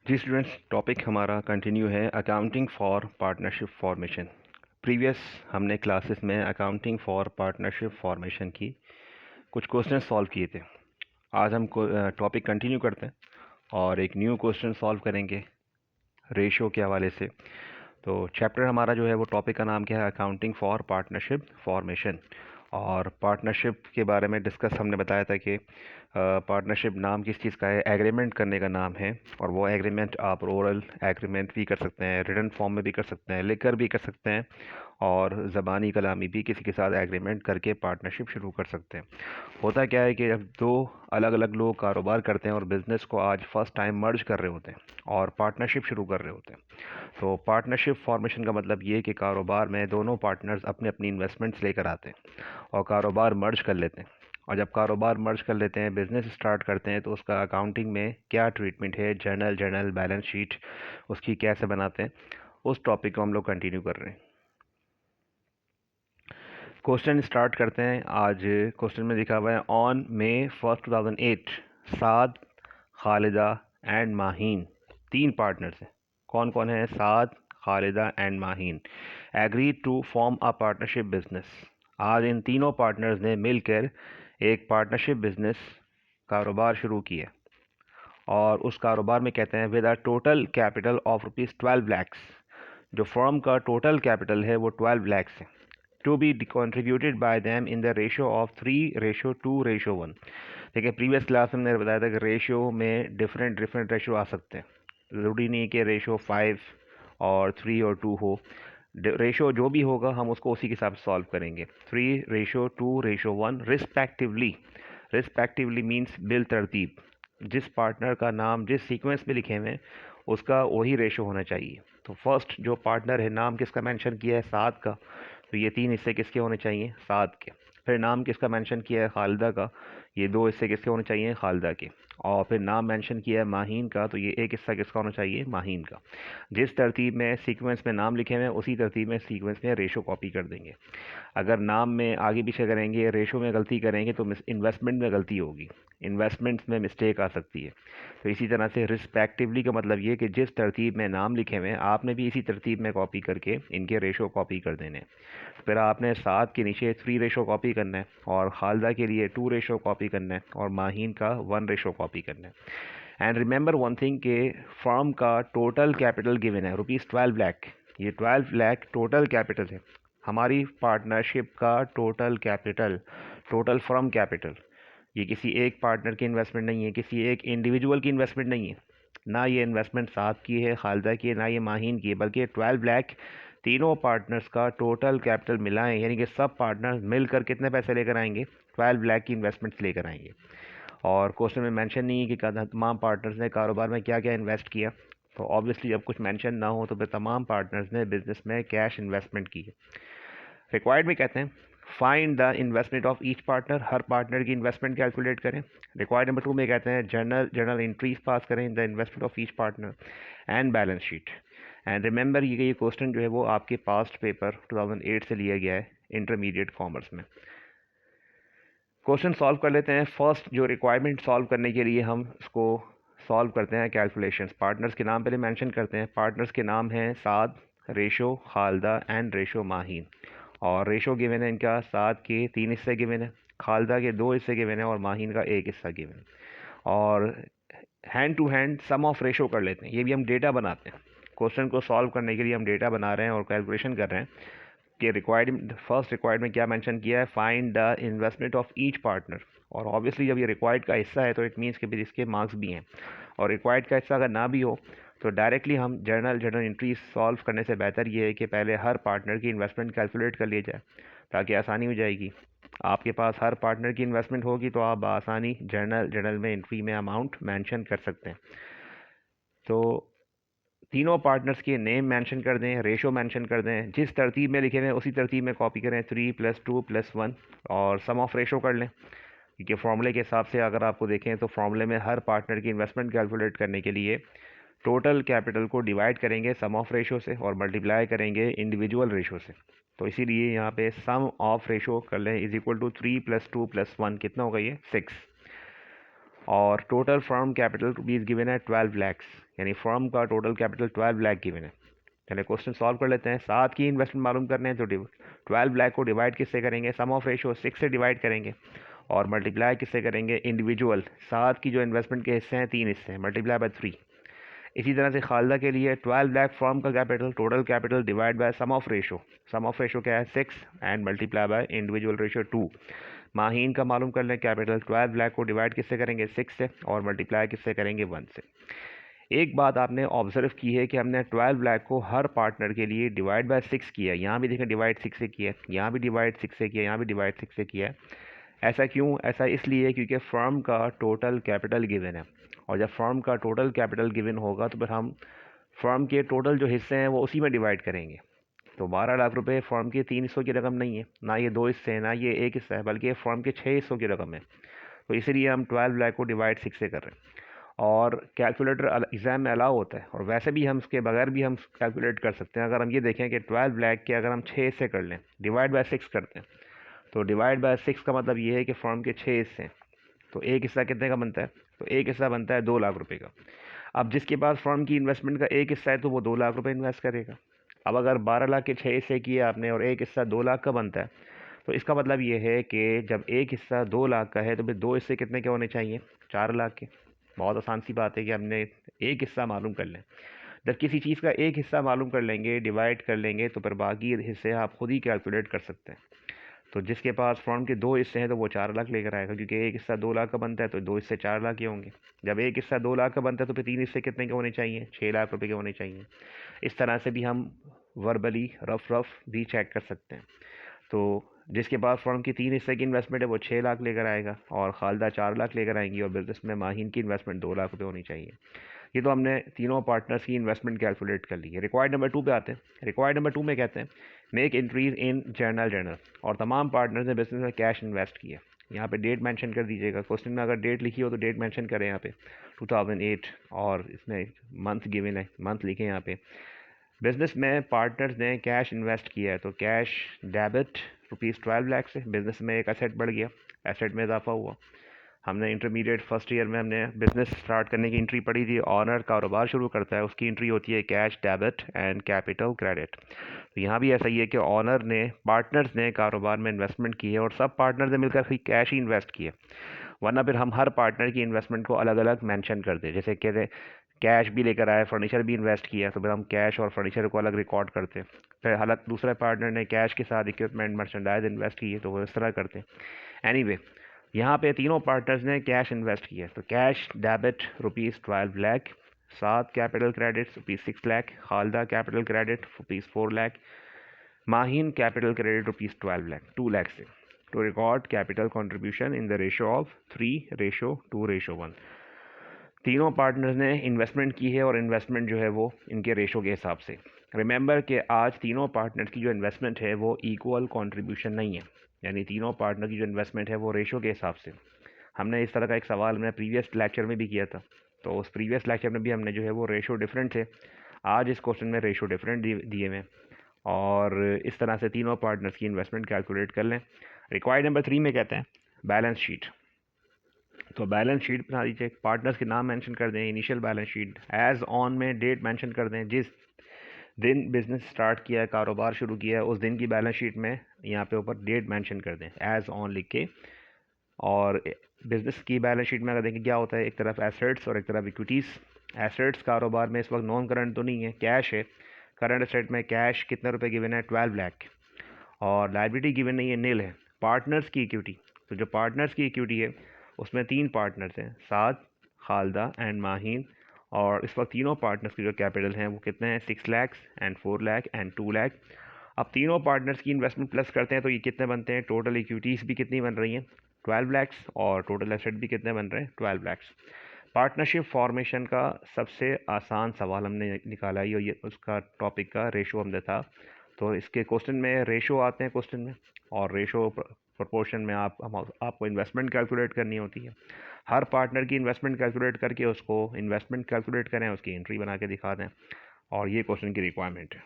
जी students, topic हमारा continue है accounting for partnership formation. Previous हमने क्लासेस में अकाउंटिंग फॉर पार्टनरशिप फॉर्मेशन की कुछ क्वेश्चन सॉल्व किए थे। आज हम टॉपिक कंटिन्यू करते हैं और एक न्यू क्वेश्चन सॉल्व करेंगे रेशियो के हवाले से। तो चैप्टर हमारा जो है वो टॉपिक का नाम क्या है, अकाउंटिंग फॉर पार्टनरशिप फॉर्मेशन। और पार्टनरशिप के बारे में डिस्कस हमने बताया था कि पार्टनरशिप नाम किस चीज़ का है, एग्रीमेंट करने का नाम है। और वो एग्रीमेंट आप ओरल एग्रीमेंट भी कर सकते हैं, रिटन फॉर्म में भी कर सकते हैं, लिख कर भी कर सकते हैं, और ज़बानी कलामी भी किसी के साथ एग्रीमेंट करके पार्टनरशिप शुरू कर सकते हैं। होता क्या है कि जब दो अलग अलग लोग कारोबार करते हैं और बिज़नेस को आज फर्स्ट टाइम मर्ज कर रहे होते हैं और पार्टनरशिप शुरू कर रहे होते हैं, तो पार्टनरशिप फॉर्मेशन का मतलब ये है कि कारोबार में दोनों पार्टनर्स अपने अपनी इन्वेस्टमेंट्स लेकर आते हैं और कारोबार मर्ज कर लेते हैं। और जब कारोबार मर्ज कर लेते हैं, बिज़नेस स्टार्ट करते हैं, तो उसका अकाउंटिंग में क्या ट्रीटमेंट है, जर्नल बैलेंस शीट उसकी कैसे बनाते हैं, उस टॉपिक को हम लोग कंटिन्यू कर रहे हैं। क्वेश्चन स्टार्ट करते हैं। आज क्वेश्चन में लिखा हुआ है on May 1, 2008 Saad, Khalida and Maheen, तीन पार्टनर्स हैं। कौन कौन है? Saad, Khalida and Maheen agree to form a partnership business. आज इन तीनों पार्टनर्स ने मिलकर एक पार्टनरशिप बिजनेस कारोबार शुरू किया और उस कारोबार में कहते हैं with a total capital of ₹12 lakh. जो फर्म का टोटल कैपिटल है वो 12 लैक्स है, to be contributed by them in the ratio of 3:2:1। देखिए, प्रीवियस क्लास में मैंने बताया था कि रेशियो में डिफरेंट डिफरेंट रेशियो आ सकते हैं। ज़रूरी नहीं कि रेशियो 5 और 3 और 2 हो। रेशियो जो भी होगा हम उसको उसी के हिसाब से सॉल्व करेंगे। 3:2:1 रिस्पेक्टिवली। रिस्पेक्टिवली मीन्स बिल तरतीब। जिस पार्टनर का नाम जिस सीक्वेंस में लिखे हुए हैं उसका वही रेशो होना चाहिए। तो फर्स्ट जो पार्टनर है, नाम किसका मेंशन किया है? सात का, तो ये तीन हिस्से किसके होने चाहिए? सात के। फिर नाम किसका मेंशन किया है? खालिदा का, ये दो हिस्से किसके होने चाहिए? खालिदा के। और फिर नाम मेंशन किया है माहीन का, तो ये एक हिस्सा किसका होना चाहिए? माहीन का। जिस तरतीब में सीक्वेंस में नाम लिखे हुए हैं उसी तरतीब में सीक्वेंस में रेशो कॉपी कर देंगे। अगर नाम में आगे पीछे करेंगे, रेशो में गलती करेंगे तो इन्वेस्टमेंट में गलती होगी, इन्वेस्टमेंट्स में मिस्टेक आ सकती है। तो इसी तरह से रिस्पेक्टिवली का मतलब ये कि जिस तरतीब में नाम लिखे हुए हैं आपने भी इसी तरतीब में कॉपी करके इनके रेशो कॉपी कर देने हैं। फिर आपने सात के नीचे 3 रेशो कॉपी करना है, और खालदा के लिए 2 रेशो कॉपी करना है, और माहीन का 1 रेशो कॉपी करना है। एंड रिमेंबर वन थिंग के फर्म का टोटल कैपिटल गिवन है ₹12 लाख। ये 12 लाख टोटल कैपिटल है। हमारी पार्टनरशिप का total capital, total firm capital, ये किसी एक पार्टनर की इन्वेस्टमेंट नहीं है, किसी एक इंडिविजुअल की इन्वेस्टमेंट नहीं है। ना ये इन्वेस्टमेंट साहब की है, खालिदा की है, ना ये माहीन की है, बल्कि 12 लाख तीनों पार्टनर्स का टोटल कैपिटल मिलाएं, यानी कि सब पार्टनर्स मिलकर कितने पैसे लेकर आएंगे? 12 लाख की इन्वेस्टमेंट्स लेकर आएंगे। और क्वेश्चन में मेंशन नहीं है कि तमाम पार्टनर्स ने कारोबार में क्या क्या इन्वेस्ट किया। तो ऑब्वियसली जब कुछ मेंशन ना हो तो फिर तमाम पार्टनर्स ने बिजनेस में कैश इन्वेस्टमेंट की है। रिक्वायर्ड में कहते हैं find the investment of each partner, her partner की इन्वेस्टमेंट कैलकुलेट करें। रिक्वायर्ड नंबर 2 में कहते हैं जर्नल एंट्रीज पास करें the investment of each partner and balance sheet. And remember ये क्वेश्चन जो है वो आपके पास्ट पेपर 2008 से लिया गया है, इंटरमीडिएट कॉमर्स में। क्वेश्चन सॉल्व कर लेते हैं। फर्स्ट जो रिक्वायरमेंट सॉल्व करने के लिए हम इसको सॉल्व करते हैं कैलकुलेशंस। पार्टनर्स के नाम पहले मेंशन करते हैं। पार्टनर्स के नाम हैं Saad, ratio, Khalda and ratio Maheen. और रेशो गिवन है इनका, साद के 3 हिस्से गिवन है, खालदा के 2 हिस्से गिवन है, और माहीन का 1 हिस्सा गिवन है। और hand to hand sum of ratio कर लेते हैं। ये भी हम डेटा बनाते हैं। क्वेश्चन को सॉल्व करने के लिए हम डेटा बना रहे हैं और कैलकुलेशन कर रहे हैं कि रिक्वायर्ड, फर्स्ट रिक्वायर्ड में क्या मेंशन किया है? Find the investment of each partner. और ऑब्वियसली जब ये रिक्वायर्ड का हिस्सा है तो इट मीन्स कि भी इसके मार्क्स भी हैं। और रिक्वायर्ड का हिस्सा अगर ना भी हो तो डायरेक्टली हम जर्नल एंट्री सॉल्व करने से बेहतर ये है कि पहले हर पार्टनर की इन्वेस्टमेंट कैलकुलेट कर ली जाए, ताकि आसानी हो जाएगी। आपके पास हर पार्टनर की इन्वेस्टमेंट होगी तो आप आसानी जर्नल में एंट्री में अमाउंट मेंशन कर सकते हैं। तो तीनों पार्टनर्स के नेम मेंशन कर दें, रेशो मेंशन कर दें, जिस तरतीब में लिखे हुए हैं उसी तरतीब में कॉपी करें, 3+2+1, और सम ऑफ रेशो कर लें। क्योंकि फॉर्मूले के हिसाब से अगर आपको देखें तो फॉर्मूले में हर पार्टनर की इन्वेस्टमेंट कैलकुलेट करने के लिए टोटल कैपिटल को डिवाइड करेंगे सम ऑफ रेशो से और मल्टीप्लाई करेंगे इंडिविजुअल रेशो से। तो इसीलिए यहाँ पे सम ऑफ रेशो कर लें इज इक्वल टू 3+2+1, कितना होगा ये? 6। और total firm capital rupees given है 12 लैक्स, यानी फर्म का टोटल कैपिटल 12 लाख गिवन है। चलिए क्वेश्चन सॉल्व कर लेते हैं। 7 की इन्वेस्टमेंट मालूम करने हैं तो 12 लाख को डिवाइड किससे करेंगे, सम ऑफ रेशो 6 से डिवाइड करेंगे और मल्टीप्लाई किससे करेंगे, इंडिविजुअल 7 की जो इन्वेस्टमेंट के हिस्से हैं 3 हिस्से हैं, मल्टीप्लाई बाय 3। इसी तरह से खालदा के लिए 12 लाख फर्म का capital total capital divide by sum of ratio, sum of ratio क्या है 6 and multiply by individual ratio 2। Maheen का मालूम कर लें कैपिटल 12 लाख को डिवाइड किससे करेंगे 6 से और मल्टीप्लाई किससे करेंगे 1 से। एक बात आपने ऑब्जर्व की है कि हमने 12 लाख को हर पार्टनर के लिए डिवाइड बाय 6 किया है। यहाँ भी देखें डिवाइड 6 से किया है, यहाँ भी डिवाइड 6 से किया है, यहाँ भी डिवाइड 6 से किया है। ऐसा क्यों, ऐसा इसलिए क्योंकि फर्म का टोटल कैपिटल गिवन है और जब फर्म का टोटल कैपिटल गिवन होगा तो फिर हम फर्म के टोटल जो हिस्से हैं वो उसी में डिवाइड करेंगे। तो 12 लाख रुपए फर्म के 3 हिस्सों की रकम नहीं है, ना ये 2 हिस्से हैं, ना ये 1 हिस्सा है, बल्कि फर्म के 6 हिस्सों की रकम है। तो इसीलिए हम 12 लाख को डिवाइड 6 से कर रहे हैं। और कैलकुलेटर एग्ज़ाम में अलाउ होता है और वैसे भी हम इसके बगैर भी हम कैलकुलेट कर सकते हैं। अगर हम ये देखें कि 12 लाख के अगर हम 6 हिस्से कर लें, डिवाइड बाय 6 करते हैं, तो डिवाइड बाय 6 का मतलब ये है कि फर्म के 6 हिस्से हैं, तो एक हिस्सा कितने का बनता है, तो एक हिस्सा बनता है 2 लाख रुपए का। अब जिसके पास फर्म की इन्वेस्टमेंट का एक हिस्सा है तो वो 2 लाख रुपए इन्वेस्ट करेगा। अब अगर 12 लाख के 6 हिस्से किए आपने और एक हिस्सा 2 लाख का बनता है, तो इसका मतलब ये है कि जब एक हिस्सा 2 लाख का है तो फिर 2 हिस्से कितने के होने चाहिए, 4 लाख के। बहुत आसान सी बात है कि हमने एक हिस्सा मालूम कर लें। जब किसी चीज़ का एक हिस्सा मालूम कर लेंगे, डिवाइड कर लेंगे, तो फिर बाकी हिस्से आप खुद ही कैलकुलेट कर सकते हैं। तो जिसके पास फर्म के 2 हिस्से हैं तो वो 4 लाख लेकर आएगा, क्योंकि एक हिस्सा 2 लाख का बनता है तो 2 हिस्से 4 लाख के होंगे। जब एक हिस्सा 2 लाख का बनता है तो फिर 3 हिस्से कितने के होने चाहिए, 6 लाख रुपए के होने चाहिए। इस तरह से भी हम वर्बली रफ भी चेक कर सकते हैं। तो जिसके पास फर्म की 3 हिस्से की इन्वेस्टमेंट है वो 6 लाख लेकर आएगा और खालदा 4 लाख लेकर आएंगी और बिजनेस में माहिन की इन्वेस्टमेंट 2 लाख रुपए होनी चाहिए। ये तो हमने तीनों पार्टनर्स की इन्वेस्टमेंट कैलकुलेट कर ली है। रिक्वायर्ड नंबर 2 पे आते हैं। रिक्वायर्ड नंबर 2 में कहते हैं मेक एंट्रीज इन जर्नल और तमाम पार्टनर्स ने बिजनेस में कैश इन्वेस्ट किया। यहाँ पे डेट मेंशन कर दीजिएगा। क्वेश्चन में अगर डेट लिखी हो तो डेट मेंशन करें यहाँ पे 2008 और इसमें मंथ गिवन है, मंथ लिखें यहाँ पे। बिजनेस में पार्टनर्स ने कैश इन्वेस्ट किया है तो कैश डेबिट ₹12 लाख से बिजनेस में एक एसेट बढ़ गया, एसेट में इजाफा हुआ। हमने इंटरमीडिएट फर्स्ट ईयर में हमने बिजनेस स्टार्ट करने की एंट्री पढ़ी थी। ऑनर कारोबार शुरू करता है, उसकी एंट्री होती है cash debit and capital credit. तो यहाँ भी ऐसा ही है कि ऑनर ने, पार्टनर्स ने कारोबार में इन्वेस्टमेंट की है और सब पार्टनर्स ने मिलकर कैश ही इन्वेस्ट किया। वरना फिर हम हर पार्टनर की इन्वेस्टमेंट को अलग अलग मेंशन कर दें। जैसे कहते कैश भी लेकर आए, फर्नीचर भी इन्वेस्ट किया, तो फिर हम कैश और फर्नीचर को अलग रिकॉर्ड करते हैं। फिर हालांकि दूसरे पार्टनर ने कैश के साथ इक्विपमेंट मर्चेंडाइज इन्वेस्ट किए तो वो इस तरह करते हैं। एनीवे यहाँ पे तीनों पार्टनर्स ने कैश इन्वेस्ट किया, तो cash debit ₹12 lakh, Saad capital credit ₹6 lakh, Khalda capital credit ₹4 lakh, Maheen capital credit ₹12 lakh, 2 lakh से। To record capital contribution in the ratio of 3:2:1। तीनों पार्टनर्स ने इन्वेस्टमेंट की है और इन्वेस्टमेंट जो है वो इनके रेशो के हिसाब से। रिमेंबर कि आज तीनों पार्टनर्स की जो इन्वेस्टमेंट है वो इक्वल कंट्रीब्यूशन नहीं है, यानी तीनों पार्टनर की जो इन्वेस्टमेंट है वो रेशो के हिसाब से। हमने इस तरह का एक सवाल हमने प्रीवियस लेक्चर में भी किया था, तो उस प्रीवियस लेक्चर में भी हमने जो है वो रेशो डिफरेंट थे। आज इस क्वेश्चन में रेशो डिफरेंट दिए हुए हैं और इस तरह से तीनों पार्टनर्स की इन्वेस्टमेंट कैलकुलेट कर लें। रिक्वायर्ड नंबर 3 में कहते हैं बैलेंस शीट। तो बैलेंस शीट बना दीजिए, पार्टनर्स के नाम मेंशन कर दें, initial balance sheet, as on में डेट मेंशन कर दें, जिस दिन बिजनेस स्टार्ट किया है, कारोबार शुरू किया है, उस दिन की बैलेंस शीट में यहाँ पे ऊपर डेट मेंशन कर दें एज ऑन लिख के। और बिजनेस की बैलेंस शीट में अगर देखें क्या होता है, एक तरफ एसेट्स और एक तरफ इक्विटीज़। एसेट्स कारोबार में इस वक्त नॉन करंट तो नहीं है, कैश है। करंट एसेट में कैश कितने रुपए गिवन है, 12 लाख, और लाइबिलिटी गिवन नहीं है, नील है। पार्टनर्स की इक्विटी, तो जो पार्टनर्स की इक्विटी है उसमें 3 पार्टनर्स हैं, साद, खालदा एंड माहीन, और इस वक्त तीनों पार्टनर्स की जो कैपिटल हैं वो कितने हैं, 6 लाख एंड 4 लाख एंड 2 लाख। अब तीनों पार्टनर्स की इन्वेस्टमेंट प्लस करते हैं तो ये कितने बनते हैं, टोटल इक्विटीज़ भी कितनी बन रही हैं, 12 लाख्स, और टोटल एसेट भी कितने बन रहे हैं, 12 लाख्स। पार्टनरशिप फॉर्मेशन का सबसे आसान सवाल हमने निकाला है, ये उसका टॉपिक का रेशो हमने था। तो इसके क्वेश्चन में रेशो आते हैं क्वेश्चन में, और रेशो प्रोपोर्शन में आपको इन्वेस्टमेंट कैलकुलेट करनी होती है। हर पार्टनर की इन्वेस्टमेंट कैलकुलेट करके उसको इन्वेस्टमेंट कैलकुलेट करें, उसकी एंट्री बना के दिखा दें, और ये क्वेश्चन की रिक्वायरमेंट है।